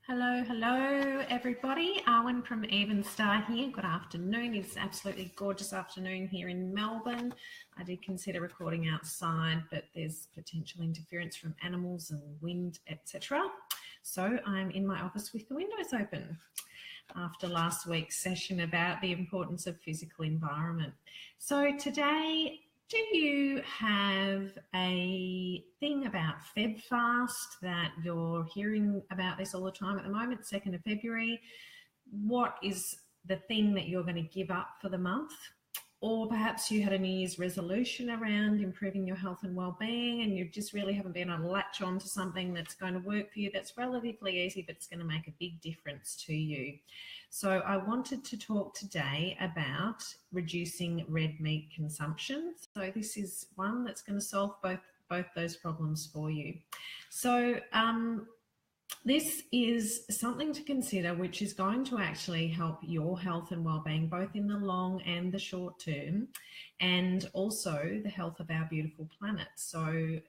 Hello, everybody. Arwen from Even Star here. Good afternoon. It's absolutely gorgeous afternoon here in Melbourne. I did consider recording outside, but there's potential interference from animals and wind, etc. So I'm in my office with the windows open after last week's session about the importance of physical environment. So today, do you have a thing about FebFast that you're hearing about this all the time at the moment, 2nd of February? What is the thing that you're going to give up for the month? Or perhaps you had a New Year's resolution around improving your health and well-being and you just really haven't been able to latch on to something that's going to work for you, that's relatively easy, but it's going to make a big difference to you. So I wanted to talk today about reducing red meat consumption. So this is one that's going to solve both those problems for you. So this is something to consider, which is going to actually help your health and well-being, both in the long and the short term, and also the health of our beautiful planet. So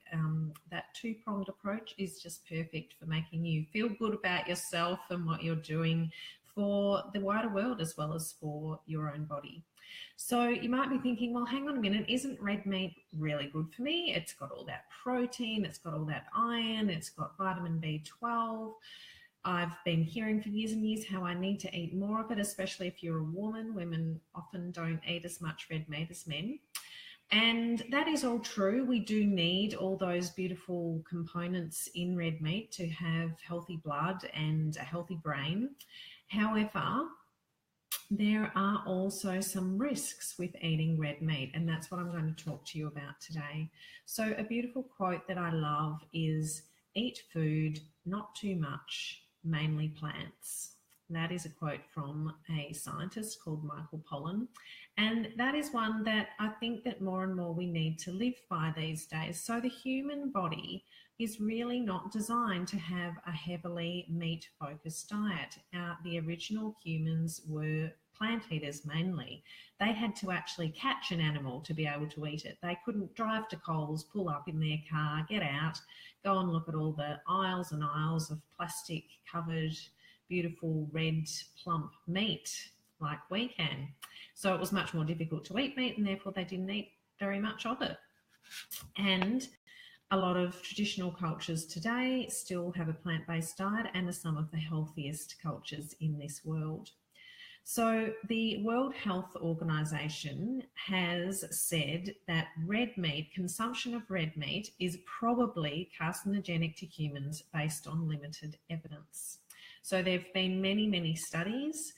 that two-pronged approach is just perfect for making you feel good about yourself and what you're doing for the wider world as well as for your own body. So you might be thinking, well, hang on a minute, isn't red meat really good for me? It's got all that protein, it's got all that iron, it's got vitamin B12. I've been hearing for years and years how I need to eat more of it, especially if you're a woman. Women often don't eat as much red meat as men. And that is all true. We do need all those beautiful components in red meat to have healthy blood and a healthy brain. However, there are also some risks with eating red meat, and that's what I'm going to talk to you about today. So a beautiful quote that I love is, "Eat food, not too much, mainly plants." That is a quote from a scientist called Michael Pollan, and that is one that I think that more and more we need to live by these days. So the human body is really not designed to have a heavily meat-focused diet. The original humans were plant eaters mainly. They had to actually catch an animal to be able to eat it. They couldn't drive to Coles, pull up in their car, get out, go and look at all the aisles and aisles of plastic-covered, beautiful red plump meat like we can. So it was much more difficult to eat meat, and therefore they didn't eat very much of it. And a lot of traditional cultures today still have a plant-based diet and are some of the healthiest cultures in this world. So the World Health Organization has said that red meat, consumption of red meat, is probably carcinogenic to humans based on limited evidence. So there have been many studies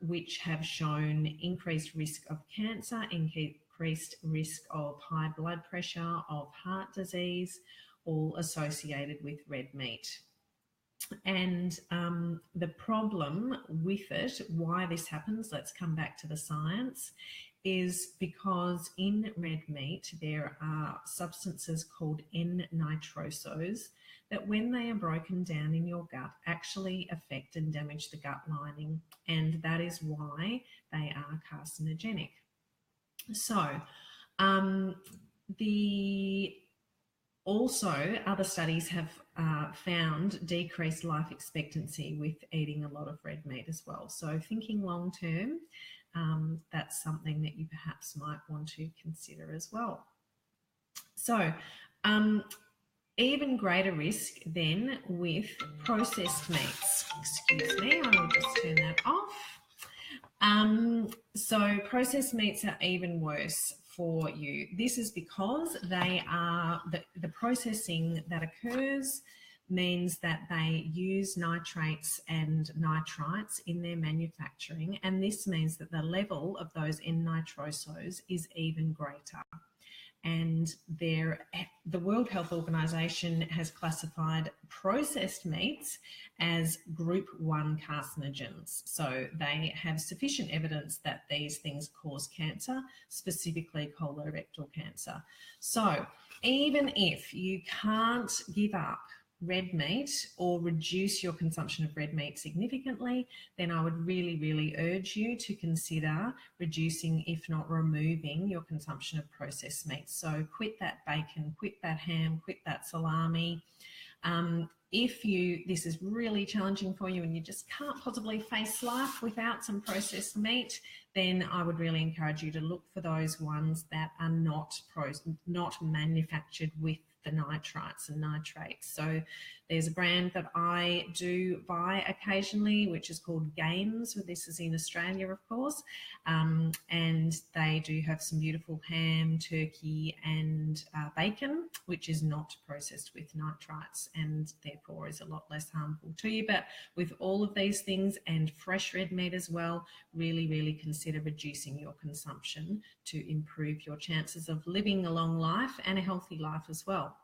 which have shown increased risk of cancer, increased risk of high blood pressure, of heart disease, all associated with red meat. And the problem with it, why this happens, let's come back to the science, is because in red meat there are substances called N-nitrosos that when they are broken down in your gut actually affect and damage the gut lining, and that is why they are carcinogenic. So also other studies have found decreased life expectancy with eating a lot of red meat as well. So thinking long term, that's something that you perhaps might want to consider as well. So even greater risk then with processed meats. Excuse me, I will just turn that off. So processed meats are even worse for you. This is because they are the processing that occurs means that they use nitrates and nitrites in their manufacturing, and this means that the level of those N-nitrosos is even greater. And the World Health Organization has classified processed meats as group 1 carcinogens. So they have sufficient evidence that these things cause cancer, specifically colorectal cancer. So even if you can't give up red meat or reduce your consumption of red meat significantly, then I would really urge you to consider reducing, if not removing, your consumption of processed meats. So quit that bacon, quit that ham, quit that salami. If this is really challenging for you and you just can't possibly face life without some processed meat, then I would really encourage you to look for those ones that are not manufactured with the nitrites and nitrates. So there's a brand that I do buy occasionally, which is called Games. This is in Australia, of course, and they do have some beautiful ham, turkey, and bacon, which is not processed with nitrites and therefore is a lot less harmful to you. But with all of these things and fresh red meat as well, really consider reducing your consumption to improve your chances of living a long life and a healthy life as well.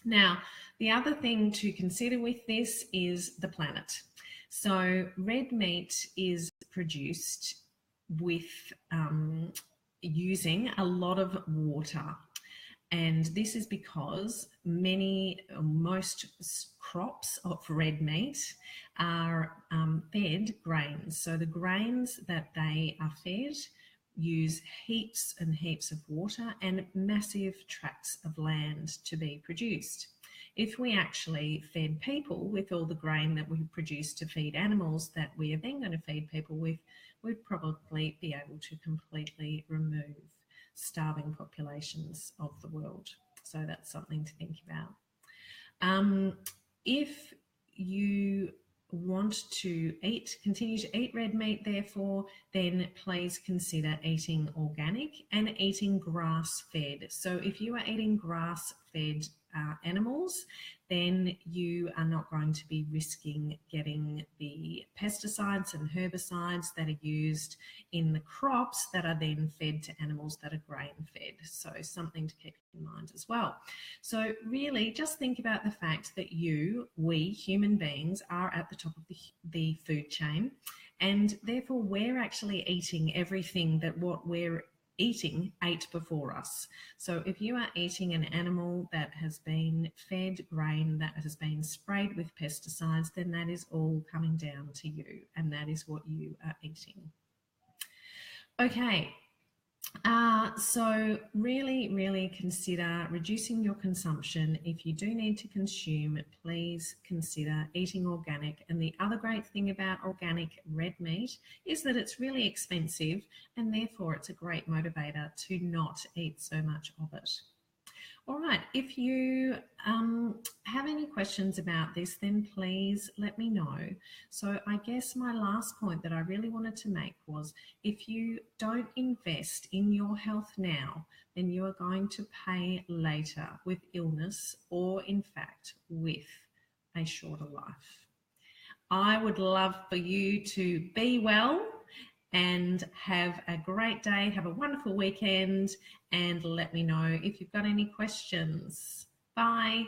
Now, the other thing to consider with this is the planet. So red meat is produced with using a lot of water. And this is because most crops of red meat are fed grains. So the grains that they are fed use heaps and heaps of water and massive tracts of land to be produced. If we actually fed people with all the grain that we produce to feed animals that we are then going to feed people with, we'd probably be able to completely remove starving populations of the world. So that's something to think about. If you want to continue to eat red meat, therefore, then please consider eating organic and eating grass-fed. So if you are eating grass-fed animals, then you are not going to be risking getting the pesticides and herbicides that are used in the crops that are then fed to animals that are grain-fed. So something to keep in mind as well. So really just think about the fact that we human beings are at the top of the food chain, and therefore we're actually eating everything that what we're eating ate before us. So if you are eating an animal that has been fed grain that has been sprayed with pesticides, then that is all coming down to you, and that is what you are eating. Okay, so really consider reducing your consumption. If you do need to consume, please consider eating organic. And the other great thing about organic red meat is that it's really expensive, and therefore it's a great motivator to not eat so much of it. All right, if you have any questions about this, then please let me know. So I guess my last point that I really wanted to make was, if you don't invest in your health now, then you are going to pay later with illness, or in fact with a shorter life. I would love for you to be well and have a great day, have a wonderful weekend, and let me know if you've got any questions. Bye.